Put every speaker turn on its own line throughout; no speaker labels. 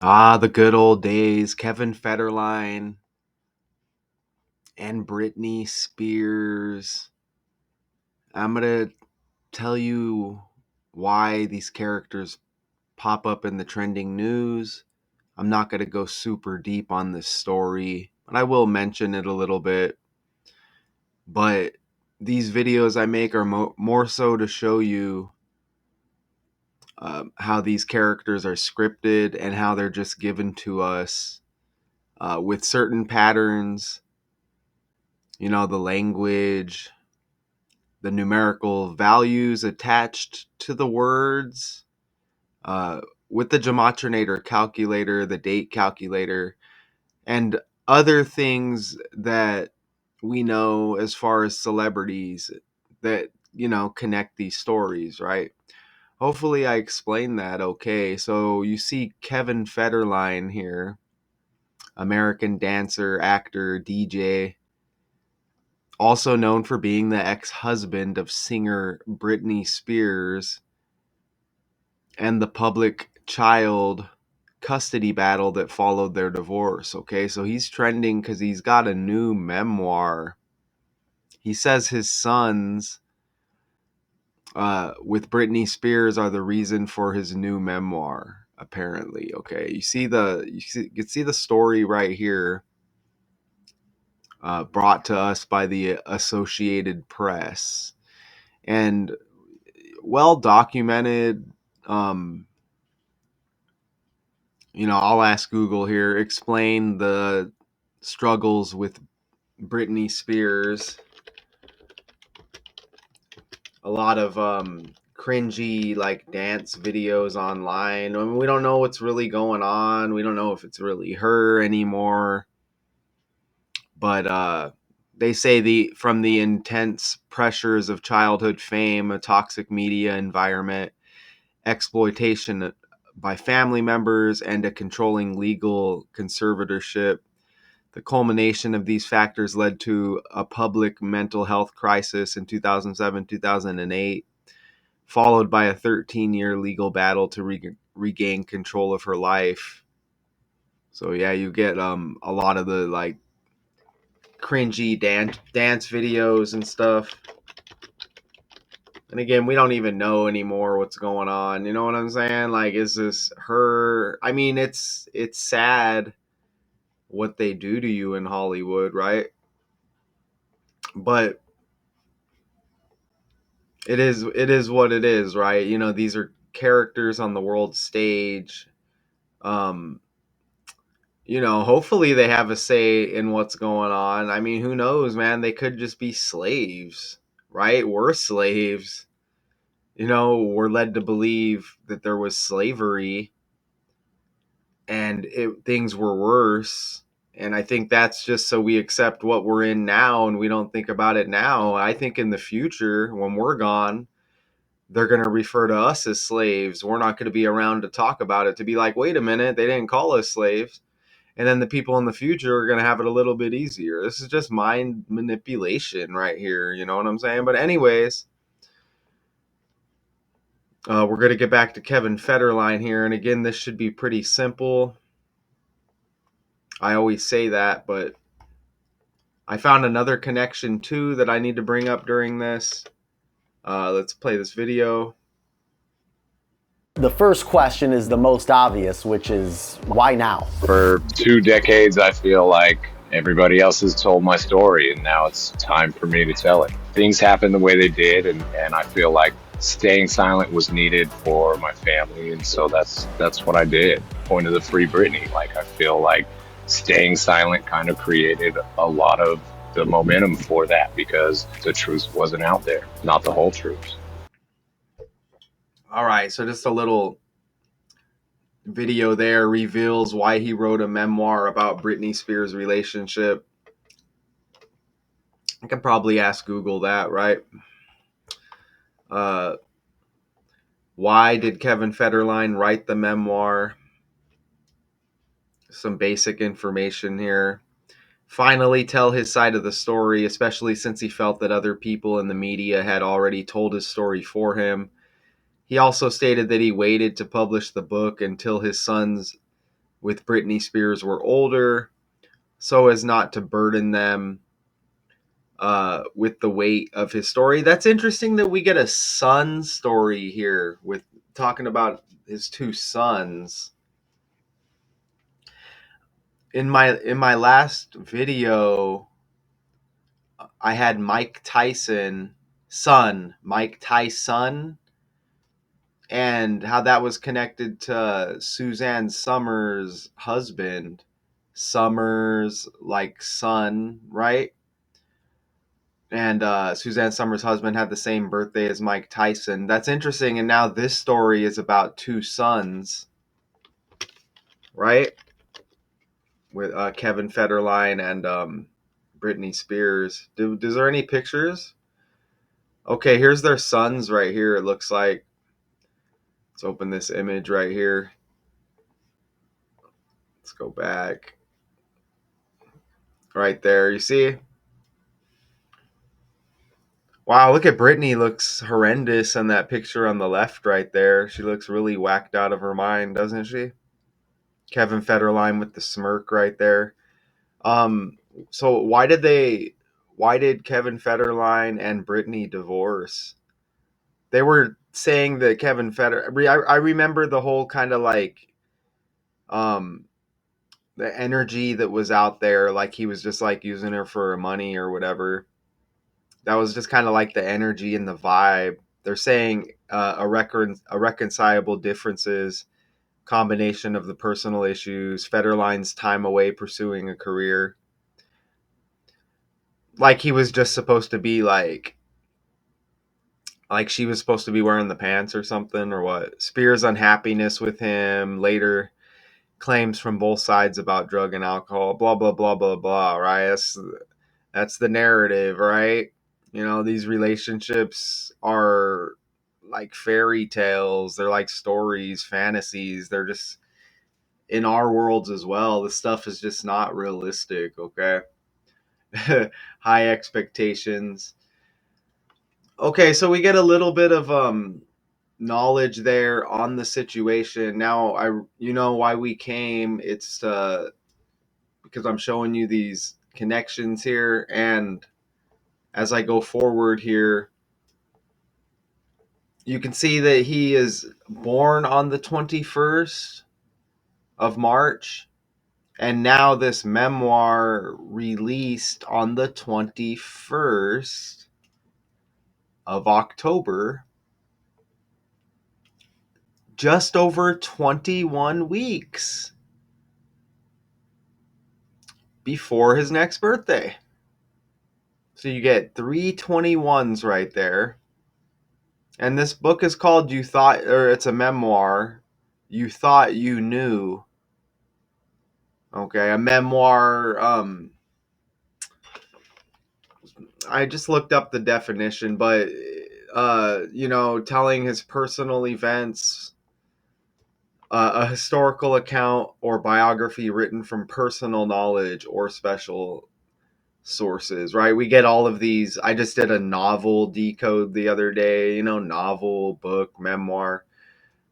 Ah, the good old days. Kevin Federline and Britney Spears. I'm going to tell you why these characters pop up in the trending news. I'm not going to go super deep on this story, but I will mention it a little bit. But these videos I make are more so to show you how these characters are scripted and how they're just given to us with certain patterns, the language, the numerical values attached to the words, uh, with the gematria calculator, the date calculator, and other things that we know as far as celebrities that, connect these stories, right? Hopefully, I explained that okay. So, you see Kevin Federline here, American dancer, actor, DJ, also known for being the ex-husband of singer Britney Spears, and the public child custody battle that followed their divorce. Okay, so he's trending because he's got a new memoir. He says his sons, with Britney Spears, are the reason for his new memoir. Apparently, okay. You can see the story right here, brought to us by the Associated Press, and well documented. Um, I'll ask Google here, explain the struggles with Britney Spears. A lot of cringy like dance videos online. I mean, we don't know what's really going on. We don't know if it's really her anymore. But they say the from the intense pressures of childhood fame, a toxic media environment, exploitation by family members, and a controlling legal conservatorship. The culmination of these factors led to a public mental health crisis in 2007 2008, followed by a 13-year legal battle to regain control of her life. So, yeah, you get a lot of the like cringy dance videos and stuff. And again, we don't even know anymore what's going on. You know what I'm saying? Like, is this her? I mean, it's sad what they do to you in Hollywood, right? But it is what it is, right? These are characters on the world stage. Um, hopefully they have a say in what's going on. I mean, who knows, man? They could just be slaves, right? We're slaves. We're led to believe that there was slavery and things were worse. And I think that's just so we accept what we're in now and we don't think about it now. I think in the future, when we're gone, they're going to refer to us as slaves. We're not going to be around to talk about it, to be like, wait a minute, they didn't call us slaves. And then the people in the future are going to have it a little bit easier. This is just mind manipulation right here. You know what I'm saying? But, anyways, we're going to get back to Kevin Federline here. And again, this should be pretty simple. I always say that, but I found another connection too that I need to bring up during this. Let's play this video.
The first question is the most obvious, which is why now?
For 2 decades, I feel like everybody else has told my story, and now it's time for me to tell it. Things happened the way they did, and I feel like staying silent was needed for my family, and so that's what I did. Point of the Free Britney. Like, I feel like staying silent kind of created a lot of the momentum for that because the truth wasn't out there, not the whole truth.
All right, so just a little video there reveals why he wrote a memoir about Britney Spears' relationship. I could probably ask Google that, right? Uh, why did Kevin Federline write the memoir? Some basic information here. Finally tell his side of the story, especially since he felt that other people in the media had already told his story for him. He also stated that he waited to publish the book until his sons with Britney Spears were older, so as not to burden them with the weight of his story. That's interesting that we get a son story here with talking about his two sons. In my last video, I had Mike Tyson son, Mike Tyson, and how that was connected to Suzanne Summers' husband. Summers like son, right? And Suzanne Summers' husband had the same birthday as Mike Tyson. That's interesting. And now this story is about two sons, right? With Kevin Federline and Britney Spears. Is there any pictures? Okay, here's their sons right here. It looks like. Let's open this image right here. Let's go back. Right there, you see? Wow, look at Britney. Looks horrendous in that picture on the left right there. She looks really whacked out of her mind, doesn't she? Kevin Federline with the smirk right there. Um, so why did Kevin Federline and Britney divorce? They were saying that Kevin Feder I remember the whole kind of like um the energy that was out there, like he was just like using her for money or whatever. That was just kind of like the energy and the vibe. They're saying a reconcilable differences, combination of the personal issues, Federline's time away pursuing a career. Like he was just supposed to be like she was supposed to be wearing the pants or something, or what? Spears' unhappiness with him, later claims from both sides about drug and alcohol, blah blah blah blah blah, right? That's the narrative, right? You know, these relationships are like fairy tales, they're like stories, fantasies, they're just in our worlds as well. This stuff is just not realistic, okay? High expectations. Okay, so we get a little bit of knowledge there on the situation. Now you know why we came. It's because I'm showing you these connections here, and as I go forward here, you can see that he is born on the 21st of March, and now this memoir released on the 21st of October, just over 21 weeks before his next birthday. So you get 321s right there. And this book is called You Thought, or it's a memoir, You Thought You Knew. Okay, a memoir. I just looked up the definition, but telling his personal events, a historical account or biography written from personal knowledge or special sources, right? We get all of these. I just did a novel decode the other day, novel, book, memoir.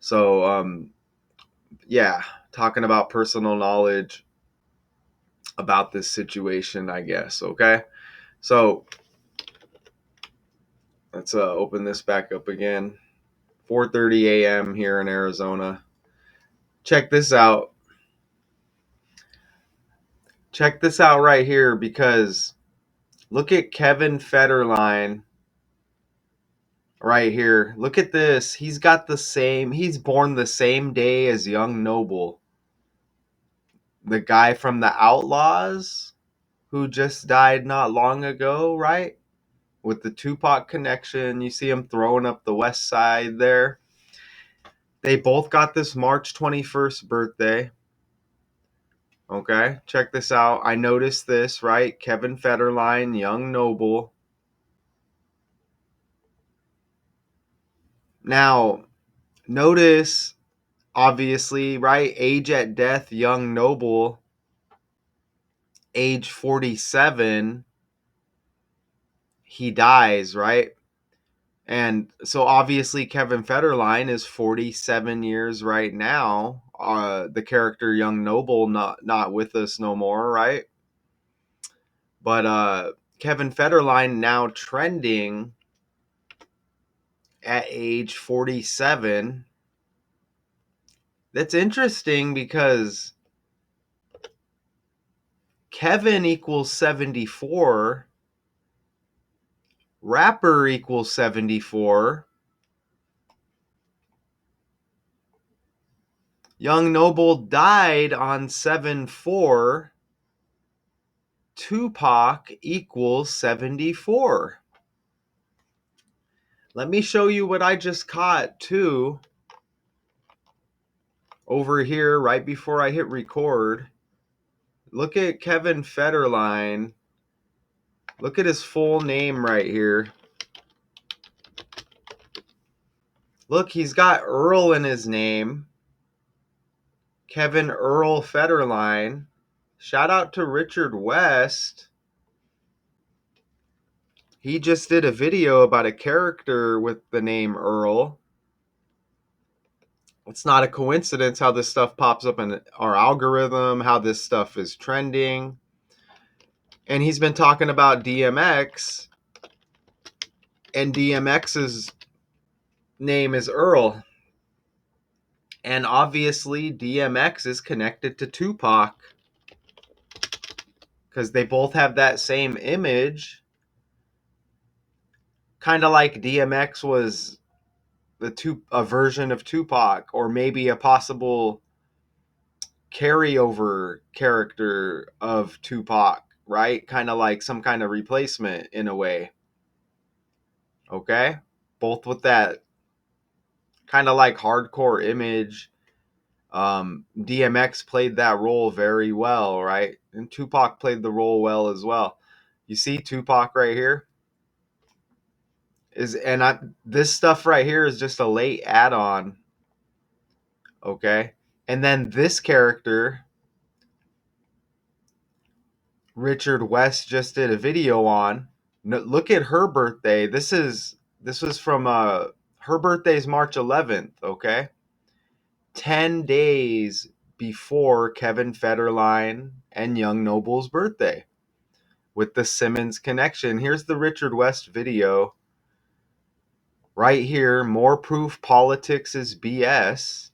So, yeah, talking about personal knowledge about this situation, I guess. Okay. So let's open this back up again. 4:30 a.m. here in Arizona. Check this out. Check this out right here, because look at Kevin Federline right here. Look at this. He's born the same day as Young Noble, the guy from the Outlaws who just died not long ago, right? With the Tupac connection. You see him throwing up the west side there. They both got this March 21st birthday. Okay, check this out. I noticed this, right? Kevin Federline, Young Noble. Now, notice, obviously, right? Age at death, Young Noble, age 47, he dies, right? And so obviously Kevin Federline is 47 years right now the character Young Noble not with us no more, right? But Kevin Federline now trending at age 47. That's interesting because Kevin equals 74, rapper equals 74, Young Noble died on 7/4, Tupac equals 74. Let me show you what I just caught too over here right before I hit record. Look at Kevin Federline. Look at his full name right here. Look, he's got Earl in his name. Kevin Earl Federline. Shout out to Richard West. He just did a video about a character with the name Earl. It's not a coincidence how this stuff pops up in our algorithm, how this stuff is trending. And he's been talking about DMX, and DMX's name is Earl. And obviously, DMX is connected to Tupac because they both have that same image. Kind of like DMX was a version of Tupac, or maybe a possible carryover character of Tupac, right? Kind of like some kind of replacement in a way. Okay? Both with that kind of like hardcore image. DMX played that role very well, right? And Tupac played the role well as well. You see Tupac right here? This stuff right here is just a late add-on. Okay? And then this character, Richard West just did a video on. Look at her birthday. This was from her birthday's March 11th, okay? 10 days before Kevin Federline and Young Noble's birthday with the Simmons connection. Here's the Richard West video. Right here, more proof politics is BS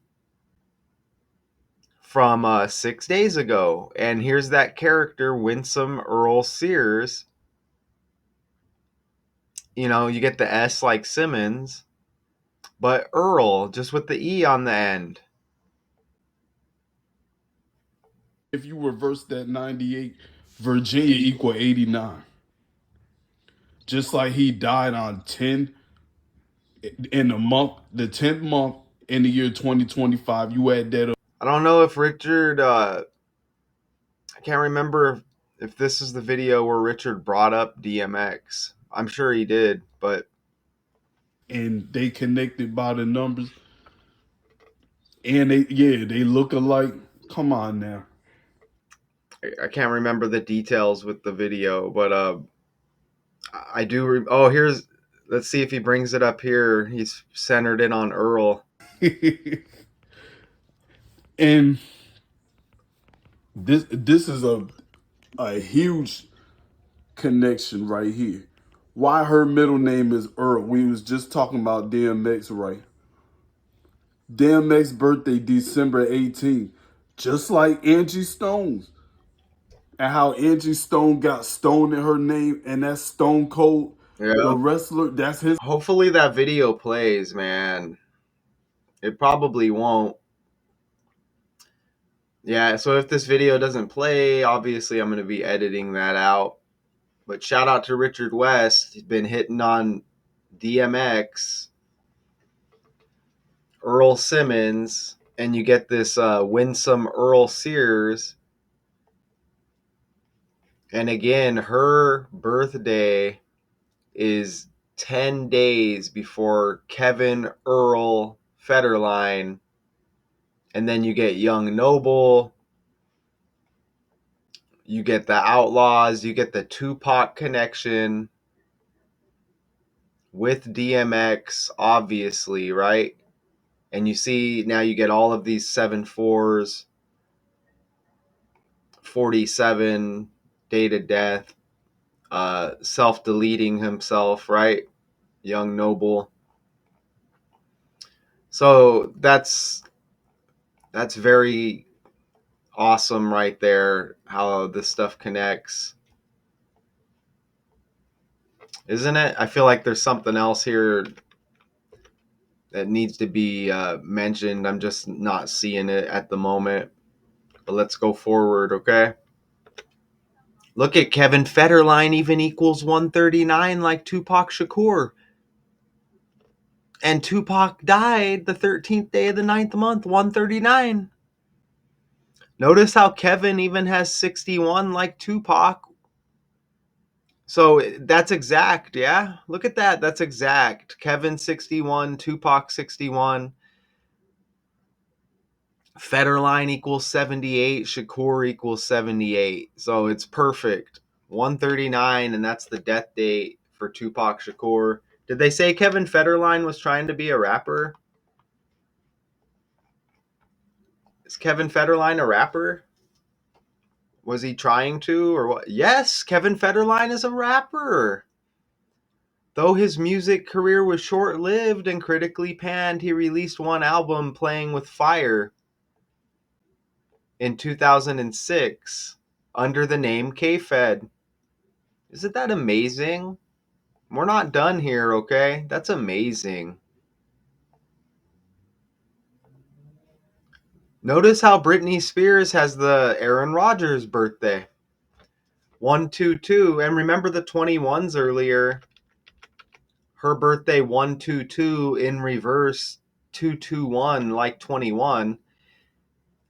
from 6 days ago. And here's that character, Winsome Earl Sears. You know, you get the S like Simmons, but Earl, just with the E on the end.
If you reverse that 98, Virginia equal 89. Just like he died on 10 in the 10th month in the year 2025. You add that up.
I don't know if Richard, I can't remember if this is the video where Richard brought up DMX. I'm sure he did, but.
And they connected by the numbers. And they look alike. Come on now.
I can't remember the details with the video, but I do. Let's see if he brings it up here. He's centered in on Earl.
And this is a huge connection right here. Why her middle name is Earl? We was just talking about DMX, right? DMX birthday December 18th, just like Angie Stone's. And how Angie Stone got Stone in her name, and that's Stone Cold,
Yeah.
the wrestler. That's his.
Hopefully that video plays, man. It probably won't. Yeah, so if this video doesn't play, obviously I'm going to be editing that out. But shout out to Richard West. He's been hitting on DMX, Earl Simmons, and you get this Winsome Earl Sears. And again, her birthday is 10 days before Kevin Earl Federline. And then you get Young Noble. You get the Outlaws. You get the Tupac connection with DMX, obviously, right? And you see now you get all of these 7/4s, 47, date of death, self-deleting himself, right? Young Noble. So that's very awesome right there, how this stuff connects. Isn't it? I feel like there's something else here that needs to be mentioned. I'm just not seeing it at the moment. But let's go forward, okay? Look at Kevin Federline even equals 139 like Tupac Shakur. And Tupac died the 13th day of the 9th month, 139. Notice how Kevin even has 61 like Tupac. So that's exact, yeah? Look at that. That's exact. Kevin 61, Tupac 61. Federline equals 78, Shakur equals 78. So it's perfect. 139, and that's the death date for Tupac Shakur. Did they say Kevin Federline was trying to be a rapper? Is Kevin Federline a rapper? Was he trying to, or what? Yes, Kevin Federline is a rapper. Though his music career was short-lived and critically panned, he released one album, Playing with Fire, in 2006 under the name K-Fed. Isn't that amazing? We're not done here, okay? That's amazing. Notice how Britney Spears has the Aaron Rodgers birthday. 122. And remember the 21s earlier. Her birthday 122 in reverse 221 like 21.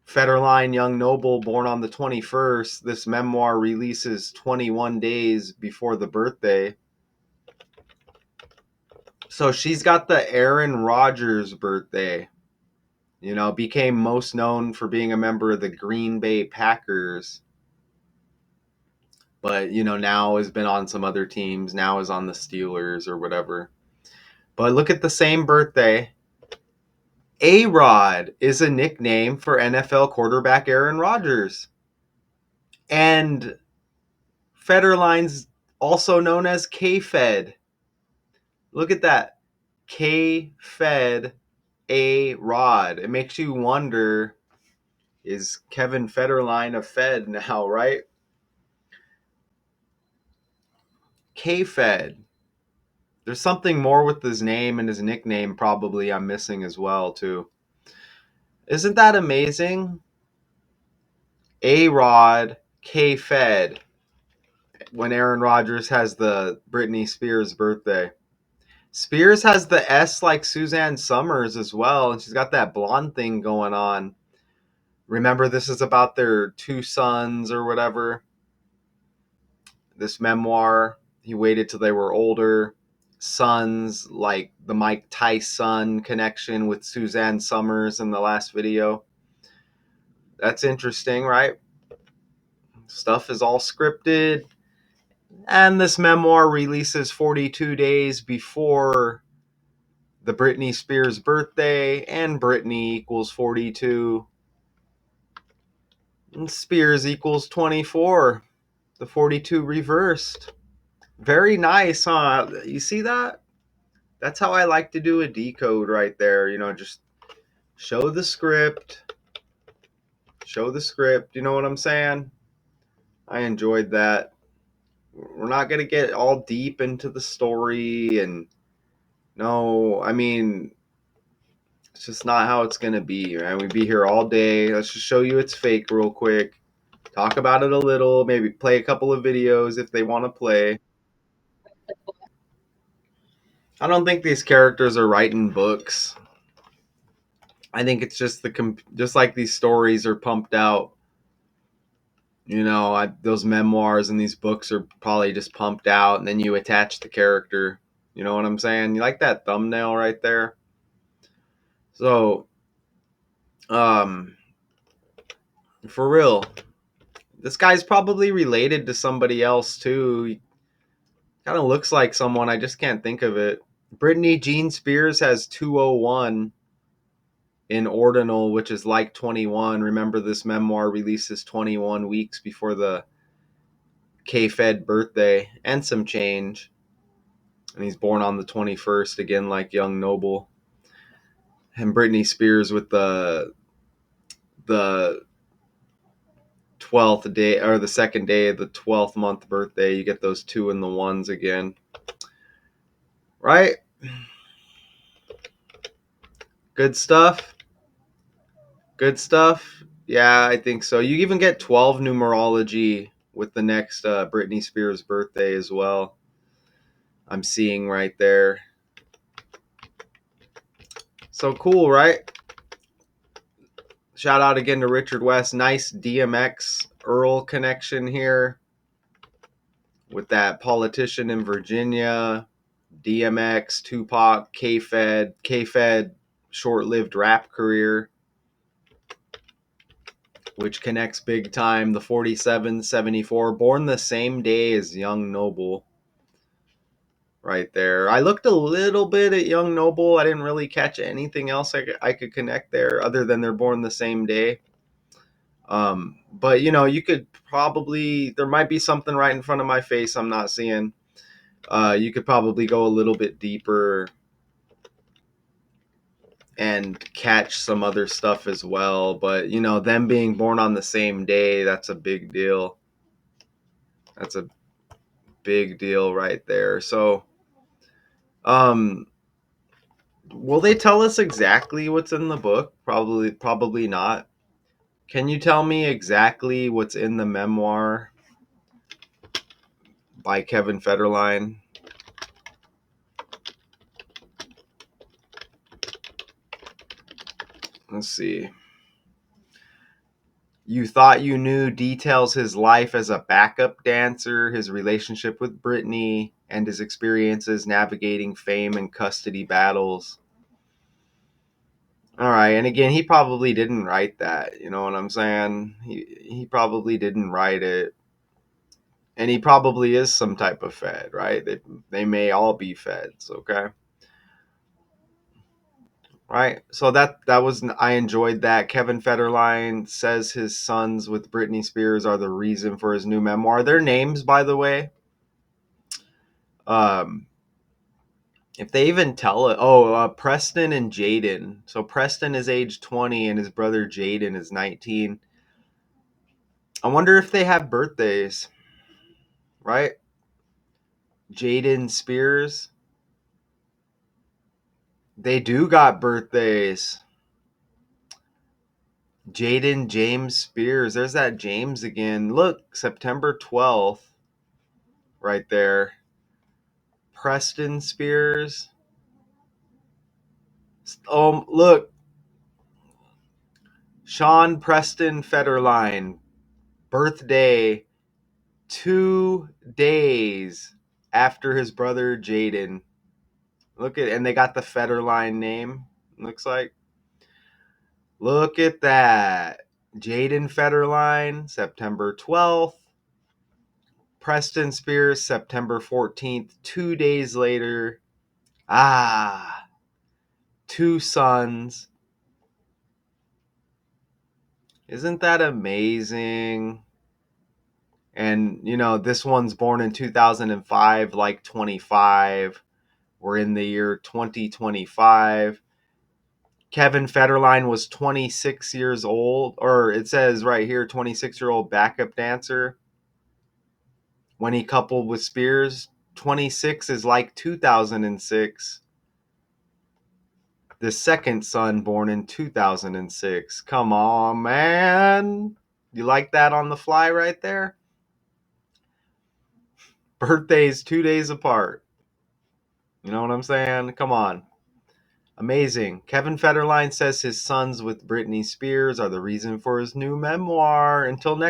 Federline Young Noble born on the 21st. This memoir releases 21 days before the birthday. So she's got the Aaron Rodgers birthday. You know, became most known for being a member of the Green Bay Packers. But, you know, now has been on some other teams. Now is on the Steelers or whatever. But look at the same birthday. A-Rod is a nickname for NFL quarterback Aaron Rodgers. And Federline's also known as K-Fed. Look at that. K-Fed A-Rod. It makes you wonder, is Kevin Federline a Fed now, right? K-Fed. There's something more with his name and his nickname probably I'm missing as well, too. Isn't that amazing? A-Rod, K-Fed, when Aaron Rodgers has the Britney Spears birthday. Spears has the S like Suzanne Summers as well, and she's got that blonde thing going on. Remember, this is about their two sons or whatever. This memoir, he waited till they were older. Sons, like the Mike Tyson connection with Suzanne Summers in the last video. That's interesting, right? Stuff is all scripted. And this memoir releases 42 days before the Britney Spears birthday, and Britney equals 42. And Spears equals 24. The 42 reversed. Very nice, huh? You see that? That's how I like to do a decode right there. You know, just show the script. Show the script. You know what I'm saying? I enjoyed that. We're not going to get all deep into the story. And no, I mean, it's just not how it's going to be, man. We'd be here all day. Let's just show you it's fake real quick. Talk about it a little. Maybe play a couple of videos if they want to play. I don't think these characters are writing books. I think it's just just like these stories are pumped out. You know, those memoirs and these books are probably just pumped out, and then you attach the character. You know what I'm saying? You like that thumbnail right there? So, for real, this guy's probably related to somebody else too. He kind of looks like someone. I just can't think of it. Britney Jean Spears has 201. in ordinal, which is like 21. Remember, this memoir releases 21 weeks before the K-Fed birthday and some change. And he's born on the 21st, again, like Young Noble. And Britney Spears with the 12th day, or the second day of the 12th month birthday. You get those 2 and the 1s again. Right? Good stuff. Good stuff. Yeah, I think so. You even get 12 numerology with the next Britney Spears birthday as well. I'm seeing right there. So cool, right? Shout out again to Richard West. Nice DMX Earl connection here with that politician in Virginia. DMX, Tupac, K-Fed, short-lived rap career, which connects big time. The 4774, born the same day as Young Noble. Right there. I looked a little bit at Young Noble. I didn't really catch anything else I could connect there other than they're born the same day. But you could probably, there might be something right in front of my face I'm not seeing. You could probably go a little bit deeper and catch some other stuff as well. But them being born on the same day, that's a big deal. That's a big deal right there. So, will they tell us exactly what's in the book? Probably not. Can you tell me exactly what's in the memoir by Kevin Federline? Let's see. You Thought You Knew details his life as a backup dancer, his relationship with Britney, and his experiences navigating fame and custody battles. All right, and again, he probably didn't write that. You know what I'm saying? He probably didn't write it, and he probably is some type of Fed, right? They may all be Feds, okay? Right. So that was, I enjoyed that. Kevin Federline says his sons with Britney Spears are the reason for his new memoir. Their names, by the way, um, if they even tell it. Oh, Preston and Jaden. So Preston is age 20 and his brother Jaden is 19. I wonder if they have birthdays, right? Jaden Spears. They do got birthdays. Jaden James Spears. There's that James again. Look, September 12th. Right there. Preston Spears. Oh, look. Sean Preston Federline. Birthday 2 days after his brother Jaden. Look at, and they got the Federline name, looks like. Look at that. Jaden Federline, September 12th. Preston Spears, September 14th. 2 days later. 2 sons. Isn't that amazing? And, this one's born in 2005, like 25. We're in the year 2025. Kevin Federline was 26 years old, or it says right here, 26-year-old backup dancer. When he coupled with Spears, 26 is like 2006. The second son born in 2006. Come on, man. You like that on the fly right there? Birthdays 2 days apart. You know what I'm saying? Come on. Amazing. Kevin Federline says his sons with Britney Spears are the reason for his new memoir. Until next